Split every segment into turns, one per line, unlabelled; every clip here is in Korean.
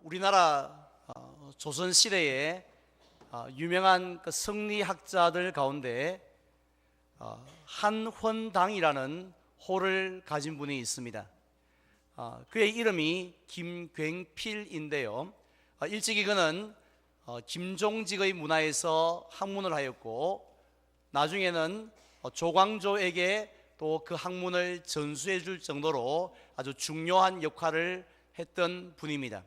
우리나라 조선 시대에 유명한 그 성리학자들 가운데 한헌당이라는 호를 가진 분이 있습니다. 그의 이름이 김굉필인데요. 일찍이 그는 김종직의 문화에서 학문을 하였고, 나중에는 조광조에게 또 그 학문을 전수해 줄 정도로 아주 중요한 역할을 했던 분입니다.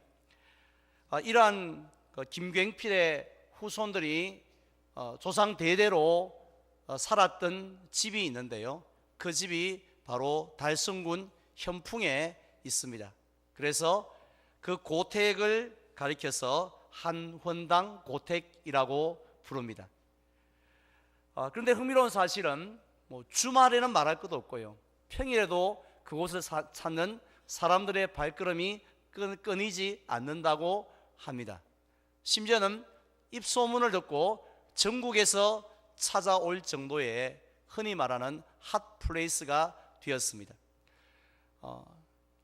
이러한 김굉필의 후손들이 조상 대대로 살았던 집이 있는데요, 그 집이 바로 달성군 현풍에 있습니다. 그래서 그 고택을 가리켜서 한헌당 고택이라고 부릅니다. 그런데 흥미로운 사실은 주말에는 말할 것도 없고요, 평일에도 그곳을 찾는 사람들의 발걸음이 끊이지 않는다고 합니다. 심지어는 입소문을 듣고 전국에서 찾아올 정도의 흔히 말하는 핫플레이스가 되었습니다.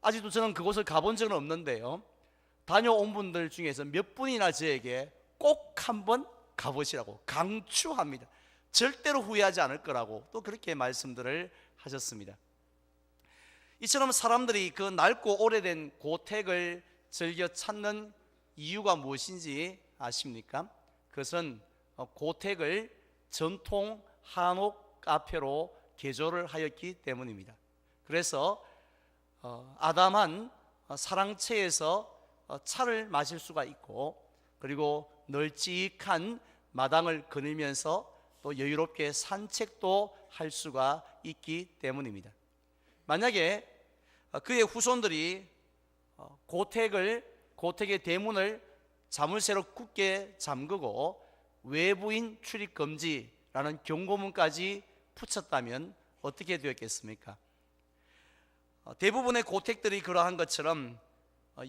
아직도 저는 그곳을 가본 적은 없는데요, 다녀온 분들 중에서 몇 분이나 저에게 꼭 한번 가보시라고 강추합니다. 절대로 후회하지 않을 거라고 또 그렇게 말씀들을 하셨습니다. 이처럼 사람들이 그 낡고 오래된 고택을 즐겨 찾는 이유가 무엇인지 아십니까? 그것은 고택을 전통 한옥 카페로 개조를 하였기 때문입니다. 그래서 아담한 사랑채에서 차를 마실 수가 있고, 그리고 널찍한 마당을 거닐면서 또 여유롭게 산책도 할 수가 있기 때문입니다. 만약에 그의 후손들이 고택의 대문을 자물쇠로 굳게 잠그고 외부인 출입 금지라는 경고문까지 붙였다면 어떻게 되었겠습니까? 대부분의 고택들이 그러한 것처럼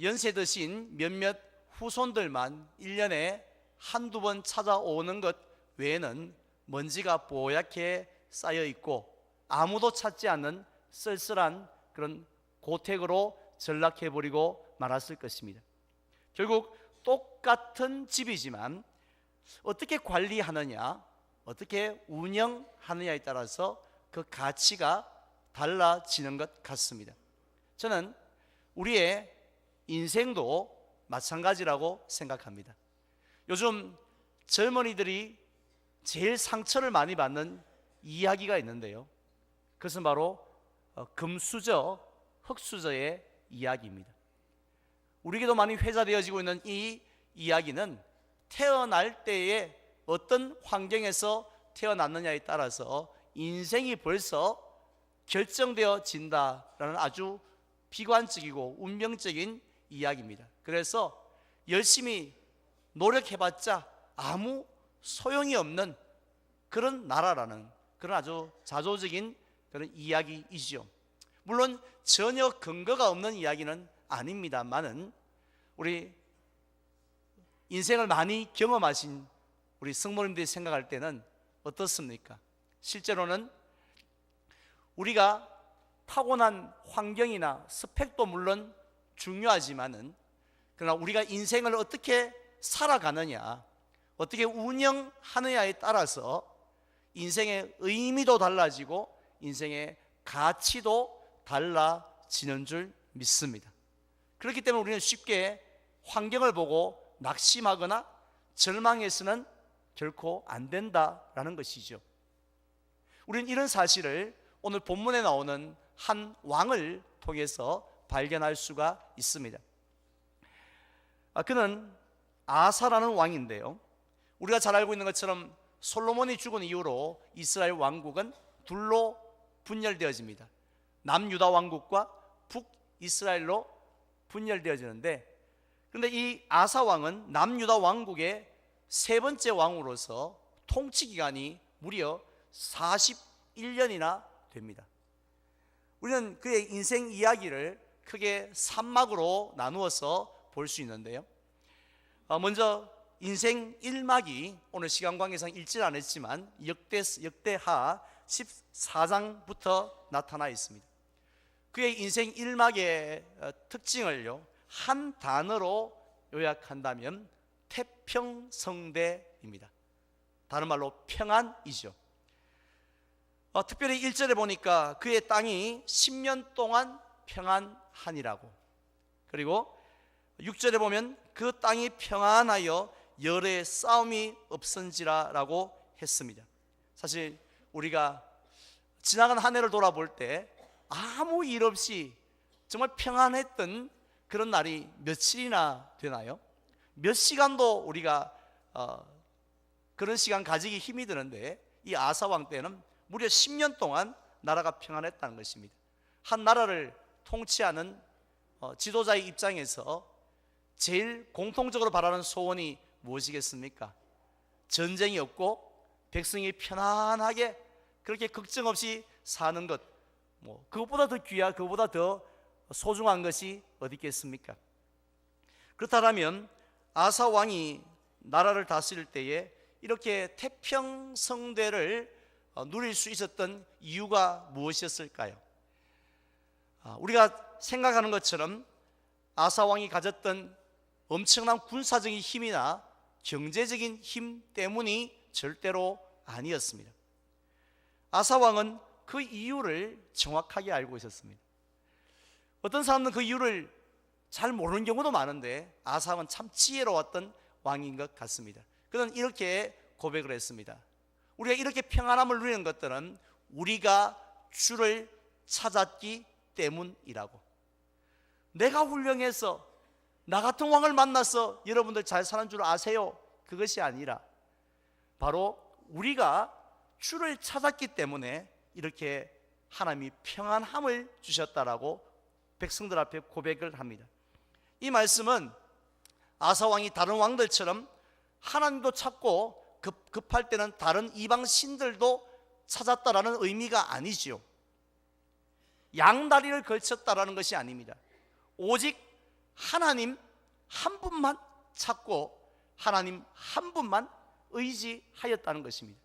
연세 드신 몇몇 후손들만 1년에 한두 번 찾아오는 것 외에는 먼지가 뽀얗게 쌓여 있고 아무도 찾지 않는 쓸쓸한 그런 고택으로 전락해버리고 말았을 것입니다. 결국 똑같은 집이지만 어떻게 관리하느냐, 어떻게 운영하느냐에 따라서 그 가치가 달라지는 것 같습니다. 저는 우리의 인생도 마찬가지라고 생각합니다. 요즘 젊은이들이 제일 상처를 많이 받는 이야기가 있는데요, 그것은 바로 금수저, 흙수저의 이야기입니다. 우리에게도 많이 회자되어지고 있는 이 이야기는 태어날 때에 어떤 환경에서 태어났느냐에 따라서 인생이 벌써 결정되어진다라는 아주 비관적이고 운명적인 이야기입니다. 그래서 열심히 노력해봤자 아무 소용이 없는 그런 나라라는 그런 아주 자조적인 그런 이야기이죠. 물론 전혀 근거가 없는 이야기는 아닙니다만은 우리 인생을 많이 경험하신 우리 성모님들이 생각할 때는 어떻습니까? 실제로는 우리가 타고난 환경이나 스펙도 물론 중요하지만은, 그러나 우리가 인생을 어떻게 살아가느냐, 어떻게 운영하느냐에 따라서 인생의 의미도 달라지고 인생의 가치도 달라지는 줄 믿습니다. 그렇기 때문에 우리는 쉽게 환경을 보고 낙심하거나 절망해서는 결코 안 된다라는 것이죠. 우리는 이런 사실을 오늘 본문에 나오는 한 왕을 통해서 발견할 수가 있습니다. 그는 아사라는 왕인데요, 우리가 잘 알고 있는 것처럼 솔로몬이 죽은 이후로 이스라엘 왕국은 둘로 분열되어집니다. 남유다 왕국과 북이스라엘로 분열되어지는데, 그런데 이 아사 왕은 남유다 왕국의 세 번째 왕으로서 통치 기간이 무려 41년이나 됩니다. 우리는 그의 인생 이야기를 크게 3막으로 나누어서 볼 수 있는데요, 먼저 인생 1막이 오늘 시간 관계상 읽지 않았지만 역대하 14장부터 나타나 있습니다. 그의 인생 1막의 특징을요 한 단어로 요약한다면 태평성대입니다. 다른 말로 평안이죠. 특별히 1절에 보니까 그의 땅이 10년 동안 평안하니라고, 그리고 6절에 보면 그 땅이 평안하여 열의 싸움이 없은지라 라고 했습니다. 사실 우리가 지나간 한 해를 돌아볼 때 아무 일 없이 정말 평안했던 그런 날이 며칠이나 되나요? 몇 시간도 우리가 그런 시간 가지기 힘이 드는데, 이 아사왕 때는 무려 10년 동안 나라가 평안했다는 것입니다. 한 나라를 통치하는 지도자의 입장에서 제일 공통적으로 바라는 소원이 무엇이겠습니까? 전쟁이 없고 백성이 편안하게 그렇게 걱정 없이 사는 것, 그것보다 더 귀하, 그것보다 더 소중한 것이 어디 있겠습니까? 그렇다면 아사 왕이 나라를 다스릴 때에 이렇게 태평성대를 누릴 수 있었던 이유가 무엇이었을까요? 우리가 생각하는 것처럼 아사 왕이 가졌던 엄청난 군사적인 힘이나 경제적인 힘 때문이 절대로 아니었습니다. 아사 왕은 그 이유를 정확하게 알고 있었습니다. 어떤 사람은 그 이유를 잘 모르는 경우도 많은데, 아사 왕은 참 지혜로웠던 왕인 것 같습니다. 그는 이렇게 고백을 했습니다. 우리가 이렇게 평안함을 누리는 것들은 우리가 주를 찾았기 때문이라고. 내가 훌륭해서 나 같은 왕을 만나서 여러분들 잘 사는 줄 아세요? 그것이 아니라 바로 우리가 주를 찾았기 때문에 이렇게 하나님이 평안함을 주셨다라고 백성들 앞에 고백을 합니다. 이 말씀은 아사 왕이 다른 왕들처럼 하나님도 찾고 급할 때는 다른 이방 신들도 찾았다라는 의미가 아니지요. 양다리를 걸쳤다라는 것이 아닙니다. 오직 하나님 한 분만 찾고 하나님 한 분만 의지하였다는 것입니다.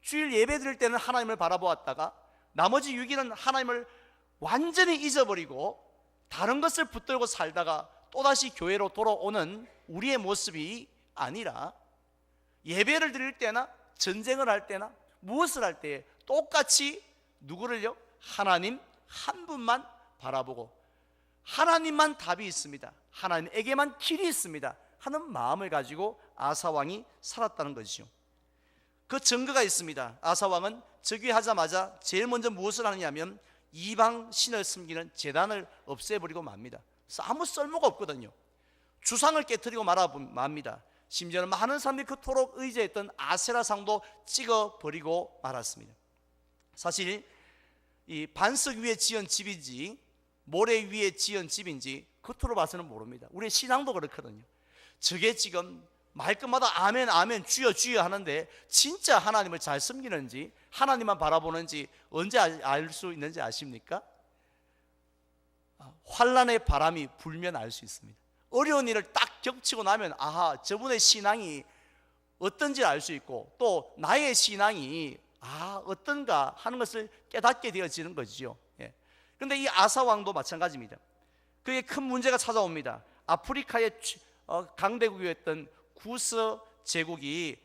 주일 예배 드릴 때는 하나님을 바라보았다가 나머지 6일은 하나님을 완전히 잊어버리고 다른 것을 붙들고 살다가 또다시 교회로 돌아오는 우리의 모습이 아니라, 예배를 드릴 때나 전쟁을 할 때나 무엇을 할 때 똑같이 누구를요? 하나님 한 분만 바라보고 하나님만 답이 있습니다, 하나님에게만 길이 있습니다 하는 마음을 가지고 아사왕이 살았다는 것이죠. 그 증거가 있습니다. 아사왕은 즉위하자마자 제일 먼저 무엇을 하느냐면 이방 신을 섬기는 제단을 없애버리고 맙니다. 아무 쓸모가 없거든요. 주상을 깨뜨리고 맙니다. 심지어는 많은 사람들이 그토록 의지했던 아세라상도 찍어버리고 말았습니다. 사실 이 반석 위에 지은 집인지 모래 위에 지은 집인지 겉으로 봐서는 모릅니다. 우리의 신앙도 그렇거든요. 저게 지금 말끝마다 아멘 아멘 주여 주여 하는데 진짜 하나님을 잘 섬기는지 하나님만 바라보는지 언제 알 수 있는지 아십니까? 환란의 바람이 불면 알 수 있습니다. 어려운 일을 딱 겹치고 나면 아하, 저분의 신앙이 어떤지 알 수 있고 또 나의 신앙이 어떤가 하는 것을 깨닫게 되어지는 거죠. 그런데 이 아사왕도 마찬가지입니다. 그게 큰 문제가 찾아옵니다. 아프리카의 강대국이었던 구스 제국이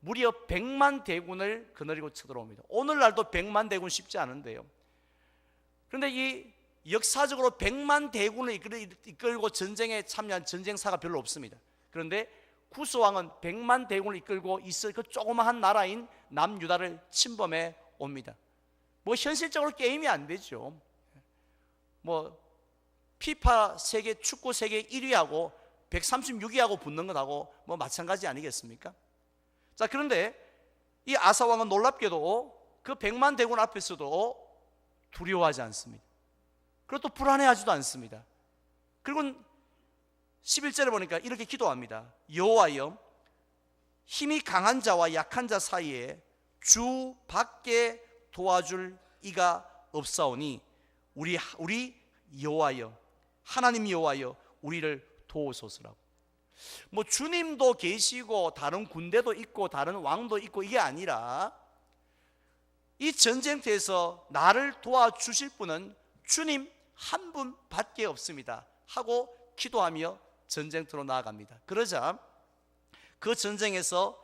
무려 100만 대군을 거느리고 쳐들어옵니다. 오늘날도 100만 대군 쉽지 않은데요. 그런데 이 역사적으로 100만 대군을 이끌고 전쟁에 참여한 전쟁사가 별로 없습니다. 그런데 구스 왕은 100만 대군을 이끌고 있을 그 조그마한 나라인 남유다를 침범해 옵니다. 현실적으로 게임이 안 되죠. 피파 세계 축구 세계 1위하고 136위하고 붙는 것하고 마찬가지 아니겠습니까? 자, 그런데 이 아사왕은 놀랍게도 그 100만 대군 앞에서도 두려워하지 않습니다. 그리고 또 불안해하지도 않습니다. 그리고 11절에 보니까 이렇게 기도합니다. 여호와여, 힘이 강한 자와 약한 자 사이에 주 밖에 도와줄 이가 없사오니 우리 여호와여, 하나님 여호와여, 우리를 도우소서라고. 주님도 계시고 다른 군대도 있고 다른 왕도 있고 이게 아니라 이 전쟁터에서 나를 도와주실 분은 주님 한 분밖에 없습니다 하고 기도하며 전쟁터로 나아갑니다. 그러자 그 전쟁에서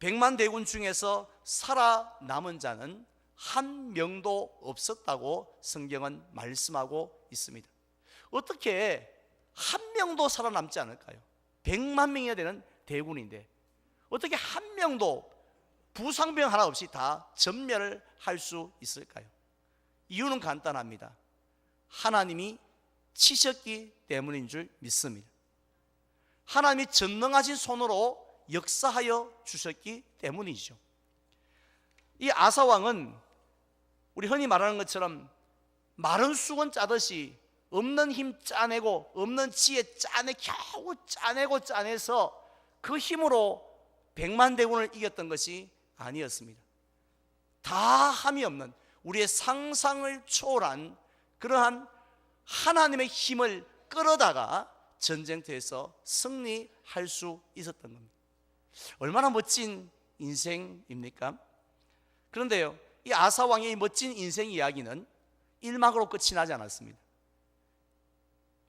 100만 대군 중에서 살아남은 자는 한 명도 없었다고 성경은 말씀하고 있습니다. 어떻게 한 명도 살아남지 않을까요? 100만 명이나 되는 대군인데 어떻게 한 명도 부상병 하나 없이 다 전멸을 할 수 있을까요? 이유는 간단합니다. 하나님이 치셨기 때문인 줄 믿습니다. 하나님이 전능하신 손으로 역사하여 주셨기 때문이죠. 이 아사왕은 우리 흔히 말하는 것처럼 마른 수건 짜듯이 없는 힘 짜내고 없는 지혜 겨우 짜내서 그 힘으로 100만 대군을 이겼던 것이 아니었습니다. 다 함이 없는 우리의 상상을 초월한 그러한 하나님의 힘을 끌어다가 전쟁터에서 승리할 수 있었던 겁니다. 얼마나 멋진 인생입니까? 그런데요, 이 아사왕의 멋진 인생 이야기는 1막으로 끝이 나지 않았습니다.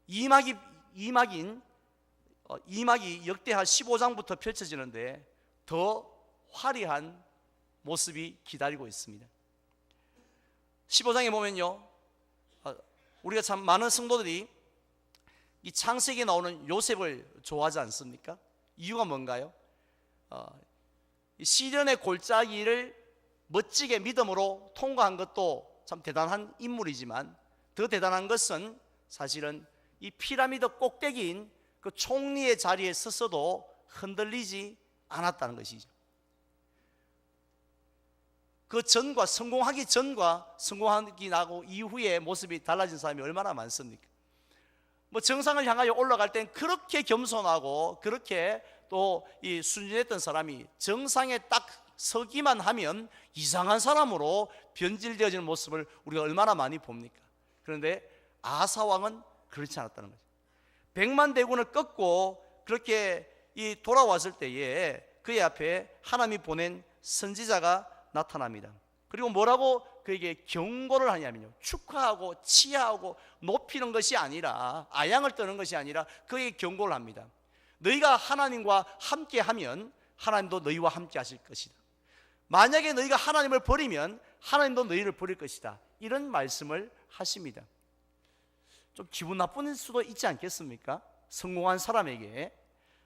2막이 역대하 15장부터 펼쳐지는데 더 화려한 모습이 기다리고 있습니다. 15장에 보면요, 우리가 참 많은 성도들이 이 창세기에 나오는 요셉을 좋아하지 않습니까? 이유가 뭔가요? 시련의 골짜기를 멋지게 믿음으로 통과한 것도 참 대단한 인물이지만 더 대단한 것은 사실은 이 피라미드 꼭대기인 그 총리의 자리에 섰어도 흔들리지 않았다는 것이죠. 그 전과 성공하기 전과 성공하기 나고 이후의 모습이 달라진 사람이 얼마나 많습니까? 뭐 정상을 향하여 올라갈 땐 그렇게 겸손하고 그렇게 또 이 순진했던 사람이 정상에 딱 서기만 하면 이상한 사람으로 변질되어지는 모습을 우리가 얼마나 많이 봅니까? 그런데 아사왕은 그렇지 않았다는 거죠. 100만 대군을 꺾고 그렇게 돌아왔을 때에 그의 앞에 하나님이 보낸 선지자가 나타납니다. 그리고 뭐라고 그에게 경고를 하냐면요, 축하하고 치하하고 높이는 것이 아니라, 아양을 떠는 것이 아니라 그에게 경고를 합니다. 너희가 하나님과 함께하면 하나님도 너희와 함께 하실 것이다. 만약에 너희가 하나님을 버리면 하나님도 너희를 버릴 것이다. 이런 말씀을 하십니다. 좀 기분 나쁜 수도 있지 않겠습니까? 성공한 사람에게.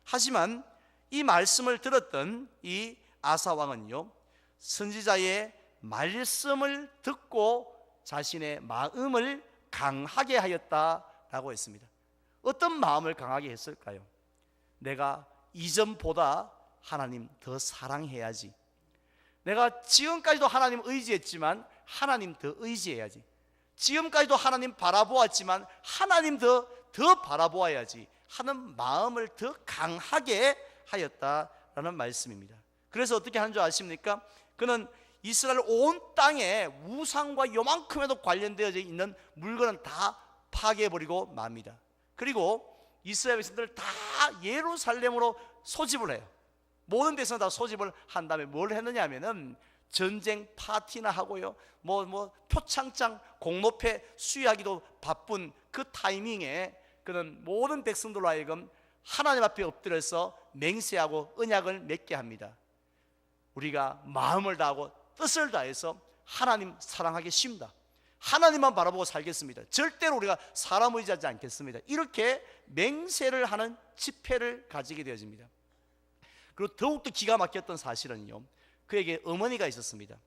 하지만 이 말씀을 들었던 이 아사왕은요, 선지자의 말씀을 듣고 자신의 마음을 강하게 하였다라고 했습니다. 어떤 마음을 강하게 했을까요? 내가 이전보다 하나님 더 사랑해야지. 내가 지금까지도 하나님 의지했지만 하나님 더 의지해야지. 지금까지도 하나님 바라보았지만 하나님 더 바라보아야지 하는 마음을 더 강하게 하였다라는 말씀입니다. 그래서 어떻게 하는 줄 아십니까? 그는 이스라엘 온 땅에 우상과 요만큼에도 관련되어 있는 물건은 다 파괴해버리고 맙니다. 그리고 이스라엘 백성들을 다 예루살렘으로 소집을 해요. 모든 백성을 다 소집을 한 다음에 뭘 했느냐 하면은 전쟁 파티나 하고요, 뭐 표창장 공로패 수여하기도 바쁜 그 타이밍에 그는 모든 백성들로 하여금 하나님 앞에 엎드려서 맹세하고 언약을 맺게 합니다. 우리가 마음을 다하고 뜻을 다해서 하나님 사랑하겠습니다. 하나님만 바라보고 살겠습니다. 절대로 우리가 사람 의지하지 않겠습니다. 이렇게 맹세를 하는 집회를 가지게 되어집니다. 그리고 더욱더 기가 막혔던 사실은요, 그에게 어머니가 있었습니다.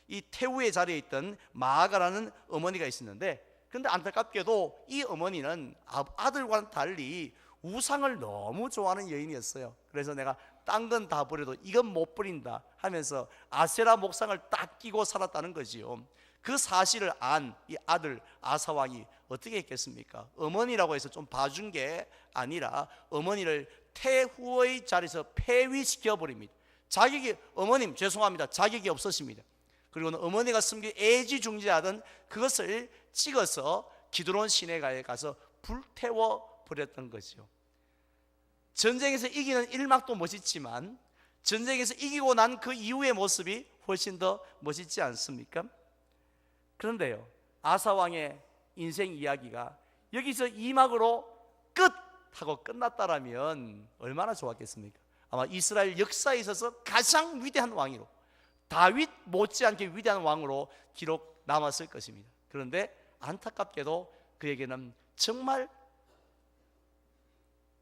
이 태우의 자리에 있던 마아가라는 어머니가 있었는데, 그런데 안타깝게도 이 어머니는 아들과는 달리 우상을 너무 좋아하는 여인이었어요. 그래서 내가 딴 건 다 버려도 이건 못 버린다 하면서 아세라 목상을 딱 끼고 살았다는 거지요. 그 사실을 안 이 아들 아사왕이 어떻게 했겠습니까? 어머니라고 해서 좀 봐준 게 아니라 어머니를 태후의 자리에서 폐위시켜 버립니다. 자격이, 어머님 죄송합니다, 자격이 없으십니다. 그리고는 어머니가 숨긴 애지중지하던 그것을 찍어서 기드론 시내가에 가서 불태워 버렸던 거죠. 전쟁에서 이기는 일막도 멋있지만 전쟁에서 이기고 난 그 이후의 모습이 훨씬 더 멋있지 않습니까? 그런데요, 아사왕의 인생 이야기가 여기서 2막으로 끝 타고 끝났다라면 얼마나 좋았겠습니까? 아마 이스라엘 역사에 있어서 가장 위대한 왕으로, 다윗 못지않게 위대한 왕으로 기록 남았을 것입니다. 그런데 안타깝게도 그에게는 정말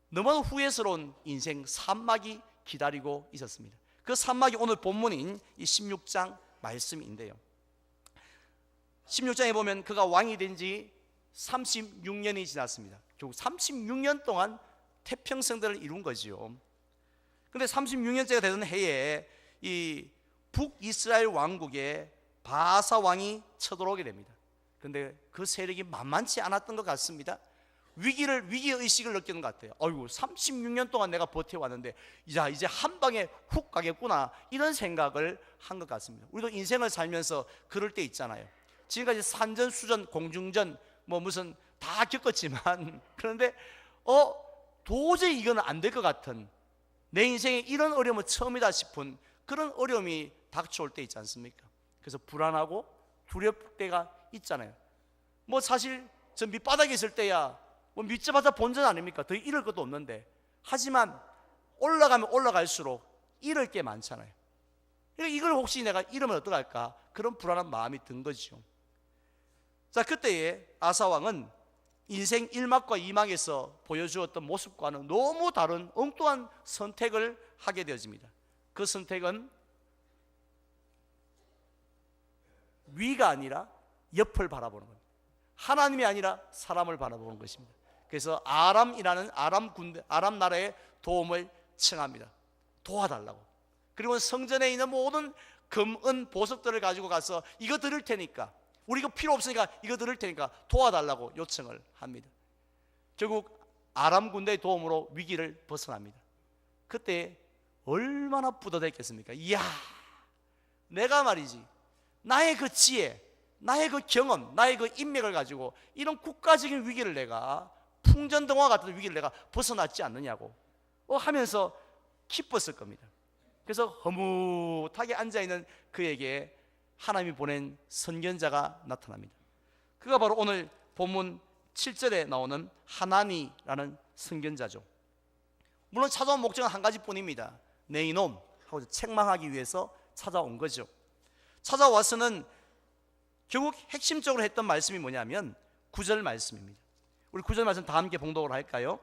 너무나 후회스러운 인생 산막이 기다리고 있었습니다. 그 산막이 오늘 본문인 이 16장 말씀인데요, 16장에 보면 그가 왕이 된 지 36년이 지났습니다. 결국 36년 동안 태평성대를 이룬 거지요. 그런데 36년째가 되던 해에 이 북이스라엘 왕국에 바사 왕이 쳐들어오게 됩니다. 그런데 그 세력이 만만치 않았던 것 같습니다. 위기의식을 느끼는 것 같아요. 어이구, 36년 동안 내가 버텨왔는데 이제 한 방에 훅 가겠구나, 이런 생각을 한 것 같습니다. 우리도 인생을 살면서 그럴 때 있잖아요. 지금까지 산전수전 공중전 뭐 무슨 다 겪었지만 그런데 도저히 이거는 안 될 것 같은, 내 인생에 이런 어려움은 처음이다 싶은 그런 어려움이 닥쳐올 때 있지 않습니까? 그래서 불안하고 두렵을 때가 있잖아요. 뭐 사실 저 밑바닥에 있을 때야 뭐 밑져봤자 본전 아닙니까? 더 잃을 것도 없는데, 하지만 올라가면 올라갈수록 잃을 게 많잖아요. 이걸 혹시 내가 잃으면 어떡할까? 그런 불안한 마음이 든 거죠. 자, 그때에 아사왕은 인생 1막과 2막에서 보여주었던 모습과는 너무 다른 엉뚱한 선택을 하게 되어집니다. 그 선택은 위가 아니라 옆을 바라보는 겁니다. 하나님이 아니라 사람을 바라보는 것입니다. 그래서 아람이라는 아람 나라의 도움을 청합니다. 도와달라고. 그리고 성전에 있는 모든 금, 은, 보석들을 가지고 가서 이거 드릴 테니까, 우리 이거 필요 없으니까 이거 드릴 테니까 도와달라고 요청을 합니다. 결국 아람 군대의 도움으로 위기를 벗어납니다. 그때 얼마나 뿌듯했겠습니까? 이야, 내가 말이지 나의 그 지혜, 나의 그 경험, 나의 그 인맥을 가지고 이런 국가적인 위기를 내가, 풍전등화 같은 위기를 내가 벗어났지 않느냐고 하면서 기뻤을 겁니다. 그래서 허무하게 앉아있는 그에게 하나님이 보낸 선견자가 나타납니다. 그가 바로 오늘 본문 7절에 나오는 하나니라는 선견자죠. 물론 찾아온 목적은 한 가지뿐입니다. 내 이놈 하고 책망하기 위해서 찾아온 거죠. 찾아와서는 결국 핵심적으로 했던 말씀이 뭐냐면 9절 말씀입니다. 우리 9절 말씀 다 함께 봉독을 할까요?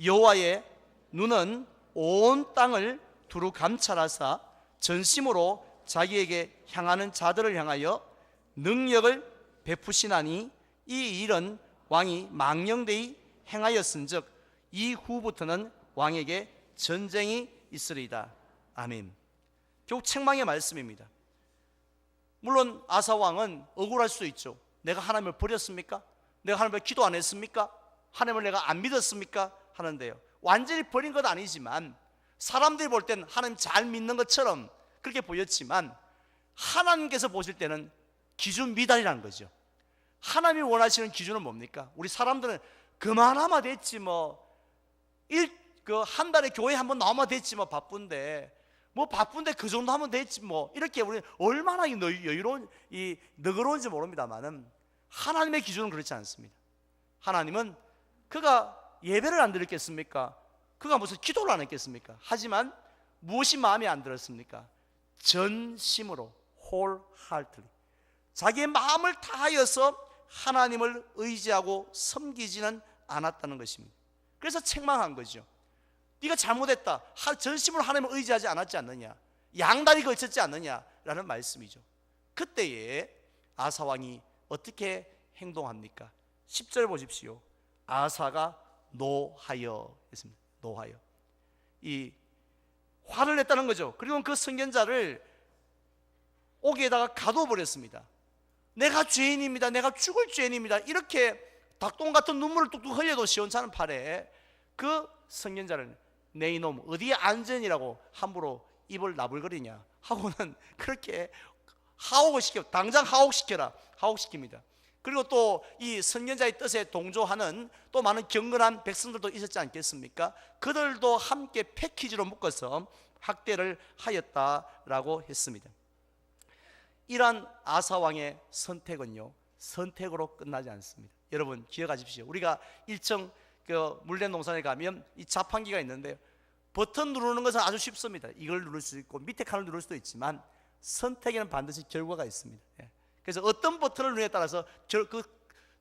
여호와의 눈은 온 땅을 두루 감찰하사 전심으로 자기에게 향하는 자들을 향하여 능력을 베푸시나니 이 일은 왕이 망령되이 행하였은즉 이후부터는 왕에게 전쟁이 있으리이다. 아멘. 결국 책망의 말씀입니다. 물론 아사 왕은 억울할 수 있죠. 내가 하나님을 버렸습니까? 내가 하나님을 기도 안 했습니까? 하나님을 내가 안 믿었습니까? 하는데요, 완전히 버린 건 아니지만 사람들이 볼 땐 하나님 잘 믿는 것처럼 그렇게 보였지만 하나님께서 보실 때는 기준 미달이라는 거죠. 하나님이 원하시는 기준은 뭡니까? 우리 사람들은 그만하면 됐지 한 달에 교회 한번 나오면 됐지 바쁜데 그 정도 하면 됐지 이렇게 우리 얼마나 여유로운 너그러운지 모릅니다만은 하나님의 기준은 그렇지 않습니다. 하나님은 그가 예배를 안 드렸겠습니까? 그가 무슨 기도를 안 했겠습니까? 하지만 무엇이 마음에 안 들었습니까? 전심으로 wholeheartedly 자기의 마음을 다하여서 하나님을 의지하고 섬기지는 않았다는 것입니다. 그래서 책망한 거죠. 네가 잘못했다. 전심으로 하나님을 의지하지 않았지 않느냐, 양다리 걸쳤지 않느냐라는 말씀이죠. 그때에 아사왕이 어떻게 행동합니까? 10절 보십시오. 아사가 노하여 했습니다. 노하여. 이 화를 냈다는 거죠. 그리고 그 선견자를 옥에다가 가둬버렸습니다. 내가 죄인입니다. 내가 죽을 죄인입니다. 이렇게 닭똥 같은 눈물을 뚝뚝 흘려도 시원찮은 팔에 그 선견자를 내 이놈 어디에 안전이라고 함부로 입을 나불거리냐 하고는 그렇게 하옥을 시켜, 당장 하옥시켜라, 하옥시킵니다. 그리고 또 이 선견자의 뜻에 동조하는 또 많은 경건한 백성들도 있었지 않겠습니까? 그들도 함께 패키지로 묶어서 학대를 하였다라고 했습니다. 이러한 아사왕의 선택은요, 선택으로 끝나지 않습니다. 여러분 기억하십시오. 우리가 일정 그 물된 동산에 가면 이 자판기가 있는데요, 버튼 누르는 것은 아주 쉽습니다. 이걸 누를 수 있고 밑에 칸을 누를 수도 있지만 선택에는 반드시 결과가 있습니다. 그래서 어떤 버튼을 누르냐에 따라서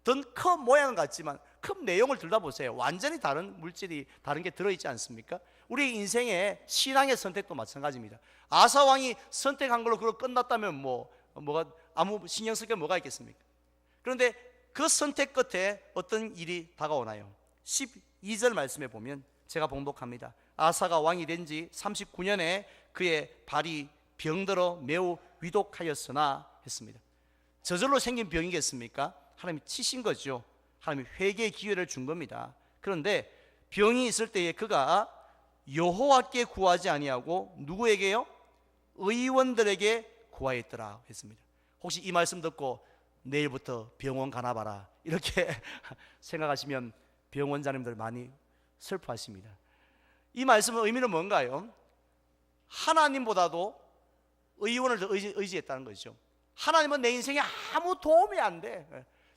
든 컵 모양은 같지만 컵 내용을 들여다보세요. 완전히 다른 물질이 다른 게 들어있지 않습니까? 우리 인생의 신앙의 선택도 마찬가지입니다. 아사 왕이 선택한 걸로 그걸 끝났다면 뭐가 아무 신경 쓸 게 뭐가 있겠습니까? 그런데 그 선택 끝에 어떤 일이 다가오나요? 12절 말씀에 보면 제가 봉독합니다. 아사가 왕이 된 지 39년에 그의 발이 병들어 매우 위독하였으나 했습니다. 저절로 생긴 병이겠습니까? 하나님이 치신 거죠. 하나님이 회개의 기회를 준 겁니다. 그런데 병이 있을 때에 그가 여호와께 구하지 아니하고 누구에게요? 의원들에게 구하였더라 했습니다. 혹시 이 말씀 듣고 내일부터 병원 가나 봐라 이렇게 생각하시면 병원자님들 많이 슬퍼하십니다. 이 말씀의 의미는 뭔가요? 하나님보다도 의원을 더 의지했다는 거죠. 하나님은 내 인생에 아무 도움이 안 돼,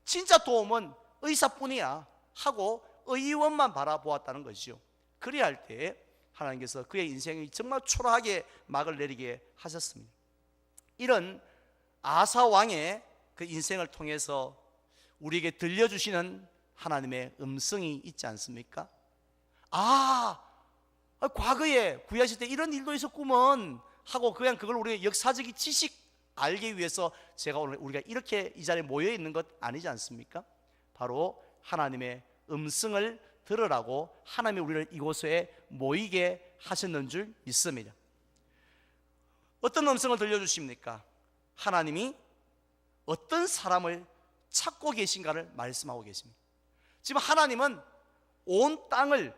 진짜 도움은 의사뿐이야 하고 의원만 바라보았다는 것이죠. 그리야 할 때 하나님께서 그의 인생이 정말 초라하게 막을 내리게 하셨습니다. 이런 아사 왕의 그 인생을 통해서 우리에게 들려주시는 하나님의 음성이 있지 않습니까? 과거에 구하실 때 이런 일도 있었구먼 하고 그냥 그걸 우리가 역사적인 지식 알기 위해서 제가 오늘 우리가 이렇게 이 자리에 모여 있는 것 아니지 않습니까? 바로 하나님의 음성을 들으라고 하나님이 우리를 이곳에 모이게 하셨는 줄 믿습니다. 어떤 음성을 들려주십니까? 하나님이 어떤 사람을 찾고 계신가를 말씀하고 계십니다. 지금 하나님은 온 땅을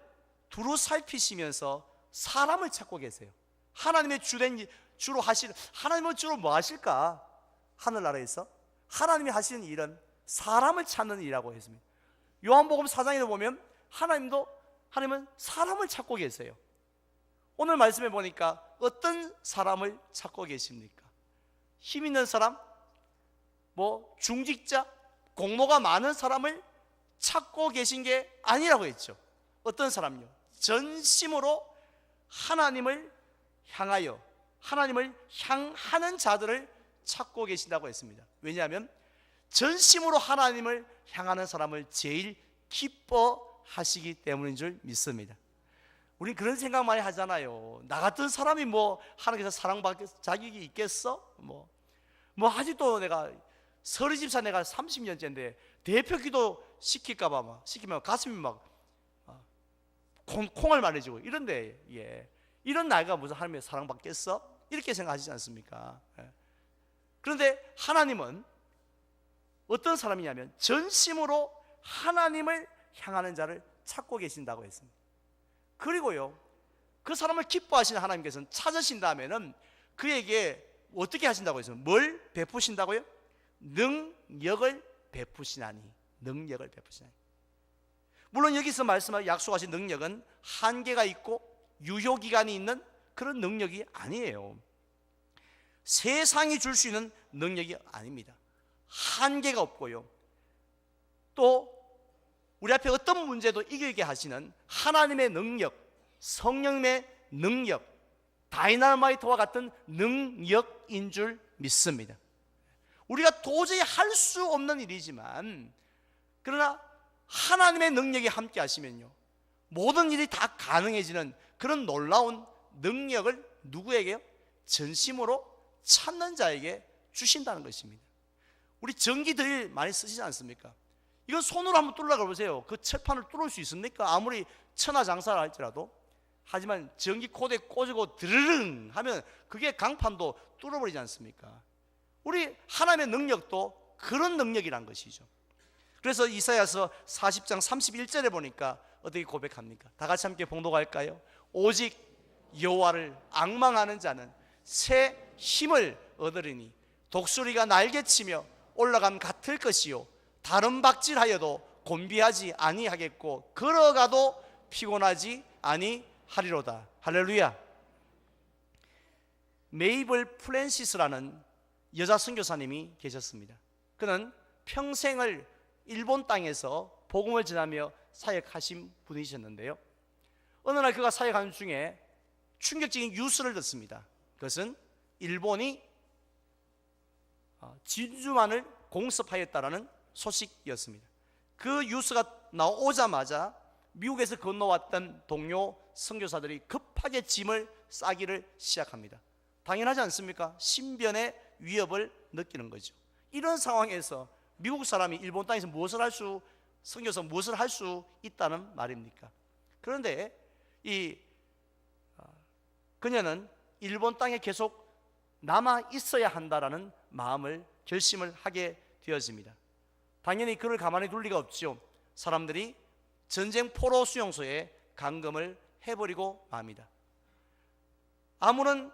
두루 살피시면서 사람을 찾고 계세요. 하나님의 주로 하시는, 하나님은 주로 뭐 하실까? 하늘나라에서 하나님이 하시는 일은 사람을 찾는 일이라고 했습니다. 요한복음 4장에 보면 하나님은 사람을 찾고 계세요. 오늘 말씀해 보니까 어떤 사람을 찾고 계십니까? 힘 있는 사람, 중직자, 공로가 많은 사람을 찾고 계신 게 아니라고 했죠. 어떤 사람요? 전심으로 하나님을 향하여 하나님을 향하는 자들을 찾고 계신다고 했습니다. 왜냐하면 전심으로 하나님을 향하는 사람을 제일 기뻐하시기 때문인 줄 믿습니다. 우린 그런 생각 많이 하잖아요. 나 같은 사람이 하나님께서 사랑받을 자격이 있겠어? 아직도 내가 서리 집사 내가 30년째인데 대표 기도 시키면 가슴이 콩을 말해주고 이런데, 이런 나이가 무슨 하나님의 사랑받겠어? 이렇게 생각하시지 않습니까? 그런데 하나님은 어떤 사람이냐면 전심으로 하나님을 향하는 자를 찾고 계신다고 했습니다. 그리고요, 그 사람을 기뻐하시는 하나님께서는 찾으신다면은 그에게 어떻게 하신다고 했어요? 뭘 베푸신다고요? 능력을 베푸시나니. 능력을 베푸시나니. 물론 여기서 약속하신 능력은 한계가 있고 유효기간이 있는 그런 능력이 아니에요. 세상이 줄 수 있는 능력이 아닙니다. 한계가 없고요, 또 우리 앞에 어떤 문제도 이기게 하시는 하나님의 능력, 성령의 능력, 다이나마이트와 같은 능력인 줄 믿습니다. 우리가 도저히 할 수 없는 일이지만, 그러나 하나님의 능력이 함께 하시면요, 모든 일이 다 가능해지는 그런 놀라운 능력을 누구에게요? 전심으로 찾는 자에게 주신다는 것입니다. 우리 전기 드릴 많이 쓰시지 않습니까? 이건 손으로 한번 뚫으려고 보세요. 그 철판을 뚫을 수 있습니까? 아무리 천하장사를 할지라도. 하지만 전기 코드에 꽂고 드르릉 하면 그게 강판도 뚫어버리지 않습니까? 우리 하나님의 능력도 그런 능력이란 것이죠. 그래서 이사야서 40장 31절에 보니까 어떻게 고백합니까? 다 같이 함께 봉독할까요? 오직 여호와를 앙망하는 자는 새 힘을 얻으리니 독수리가 날개치며 올라감 같을 것이요 다른 박질하여도 곤비하지 아니하겠고 걸어가도 피곤하지 아니하리로다. 할렐루야. 메이블 프랜시스라는 여자 선교사님이 계셨습니다. 그는 평생을 일본 땅에서 복음을 전하며 사역하신 분이셨는데요, 어느 날 그가 사역하는 중에 충격적인 뉴스를 듣습니다. 그것은 일본이 진주만을 공습하였다라는 소식이었습니다. 그 뉴스가 나오자마자 미국에서 건너왔던 동료 선교사들이 급하게 짐을 싸기를 시작합니다. 당연하지 않습니까? 신변의 위협을 느끼는 거죠. 이런 상황에서 미국 사람이 일본 땅에서 선교사 무엇을 할 수 있다는 말입니까? 그런데 그녀는 일본 땅에 계속 남아 있어야 한다라는 마음을 결심을 하게 되어집니다. 당연히 그를 가만히 둘 리가 없죠. 사람들이 전쟁 포로 수용소에 감금을 해버리고 맙니다. 아무런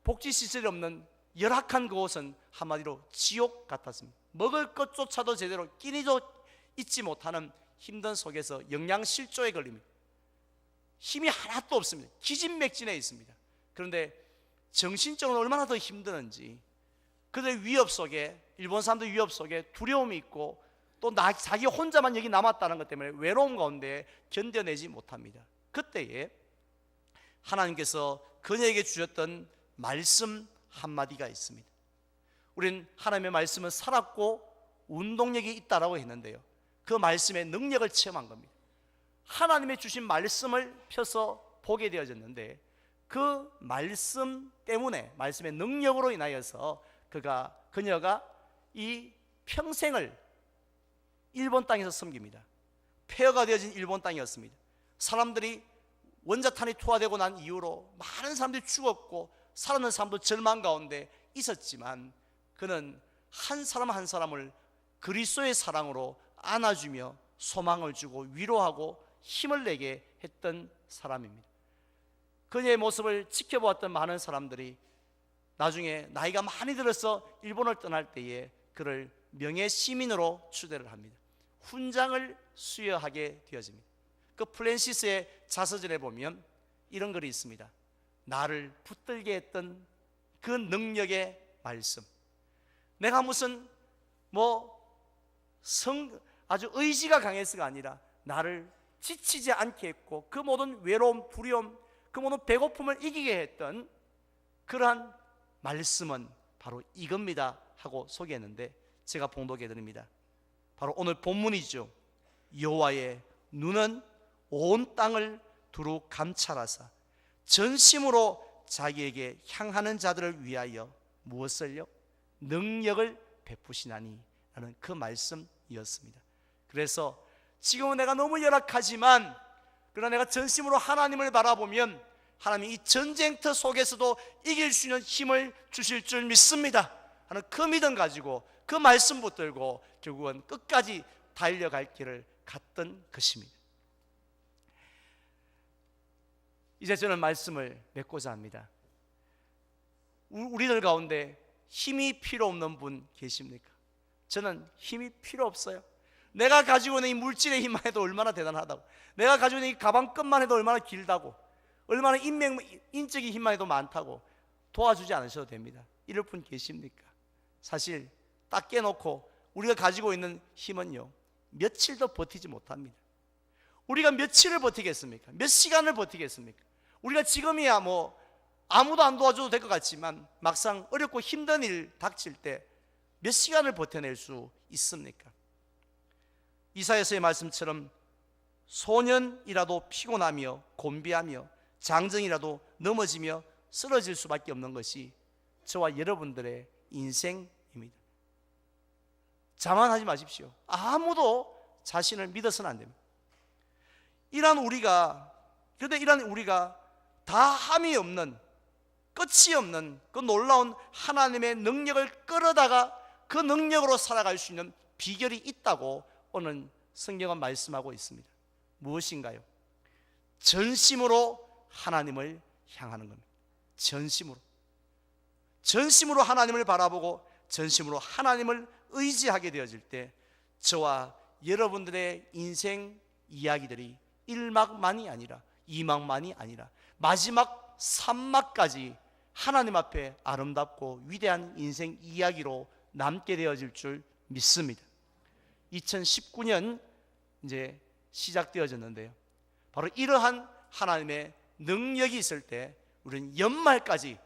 복지 시설이 없는 열악한 그곳은 한마디로 지옥 같았습니다. 먹을 것조차도 제대로 끼니도 잊지 못하는 힘든 속에서 영양실조에 걸립니다. 힘이 하나도 없습니다. 기진맥진해 있습니다. 그런데 정신적으로 얼마나 더 힘드는지, 그들의 위협 속에, 일본 사람들 위협 속에 두려움이 있고, 또 자기 혼자만 여기 남았다는 것 때문에 외로움 가운데 견뎌내지 못합니다. 그때에 하나님께서 그녀에게 주셨던 말씀 한마디가 있습니다. 우리는 하나님의 말씀은 살았고 운동력이 있다라고 했는데요, 그 말씀의 능력을 체험한 겁니다. 하나님의 주신 말씀을 펴서 보게 되어졌는데, 그 말씀 때문에, 말씀의 능력으로 인하여서 그녀가 이 평생을 일본 땅에서 섬깁니다. 폐허가 되어진 일본 땅이었습니다. 사람들이 원자탄이 투하되고 난 이후로 많은 사람들이 죽었고 살아있는 사람도 절망 가운데 있었지만, 그는 한 사람 한 사람을 그리스도의 사랑으로 안아주며 소망을 주고 위로하고 힘을 내게 했던 사람입니다. 그녀의 모습을 지켜보았던 많은 사람들이 나중에 나이가 많이 들어서 일본을 떠날 때에 그를 명예 시민으로 추대를 합니다. 훈장을 수여하게 되어집니다. 그 프랜시스의 자서전에 보면 이런 글이 있습니다. 나를 붙들게 했던 그 능력의 말씀, 내가 무슨 아주 의지가 강해서가 아니라 나를 지치지 않게 했고, 그 모든 외로움, 두려움, 그 모든 배고픔을 이기게 했던 그러한 말씀은 바로 이겁니다 하고 소개했는데, 제가 봉독해 드립니다. 바로 오늘 본문이죠. 여호와의 눈은 온 땅을 두루 감찰하사 전심으로 자기에게 향하는 자들을 위하여 무엇을요? 능력을 베푸시나니 라는 그 말씀이었습니다. 그래서 지금은 내가 너무 열악하지만, 그러나 내가 전심으로 하나님을 바라보면 하나님이 이 전쟁터 속에서도 이길 수 있는 힘을 주실 줄 믿습니다 하는 그 믿음 가지고 그 말씀 붙들고 결국은 끝까지 달려갈 길을 갔던 것입니다. 이제 저는 말씀을 맺고자 합니다. 우리들 가운데 힘이 필요 없는 분 계십니까? 저는 힘이 필요 없어요. 내가 가지고 있는 이 물질의 힘만 해도 얼마나 대단하다고, 내가 가지고 있는 이 가방끈만 해도 얼마나 길다고, 얼마나 인적인 힘만 해도 많다고 도와주지 않으셔도 됩니다. 이럴 분 계십니까? 사실 딱 깨놓고 우리가 가지고 있는 힘은요, 며칠도 버티지 못합니다. 우리가 며칠을 버티겠습니까? 몇 시간을 버티겠습니까? 우리가 지금이야 아무도 안 도와줘도 될 것 같지만 막상 어렵고 힘든 일 닥칠 때 몇 시간을 버텨낼 수 있습니까? 이사야서의 말씀처럼 소년이라도 피곤하며 곤비하며 장정이라도 넘어지며 쓰러질 수밖에 없는 것이 저와 여러분들의 인생입니다. 자만하지 마십시오. 아무도 자신을 믿어서는 안 됩니다. 그런데 이런 우리가 다함이 없는, 끝이 없는 그 놀라운 하나님의 능력을 끌어다가 그 능력으로 살아갈 수 있는 비결이 있다고 오늘 성경은 말씀하고 있습니다. 무엇인가요? 전심으로 하나님을 향하는 겁니다. 전심으로 하나님을 바라보고 전심으로 하나님을 의지하게 되어질 때 저와 여러분들의 인생 이야기들이 1막만이 아니라 2막만이 아니라 마지막 3막까지 하나님 앞에 아름답고 위대한 인생 이야기로 남게 되어질 줄 믿습니다. 2019년 이제 시작되어졌는데요. 바로 이러한 하나님의 능력이 있을 때 우리는 연말까지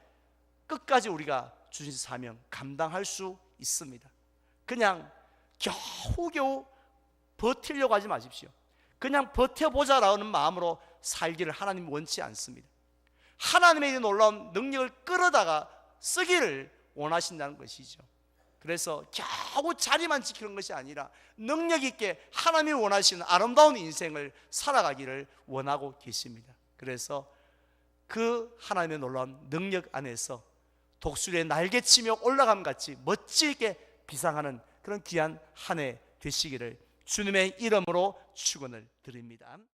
끝까지 우리가 주신 사명 감당할 수 있습니다. 그냥 겨우겨우 버티려고 하지 마십시오. 그냥 버텨보자라는 마음으로 살기를 하나님은 원치 않습니다. 하나님의 이 놀라운 능력을 끌어다가 쓰기를 원하신다는 것이죠. 그래서 겨우 자리만 지키는 것이 아니라 능력 있게 하나님이 원하시는 아름다운 인생을 살아가기를 원하고 계십니다. 그래서 그 하나님의 놀라운 능력 안에서 독수리의 날개치며 올라감같이 멋지게 비상하는 그런 귀한 한 해 되시기를 주님의 이름으로 축원을 드립니다.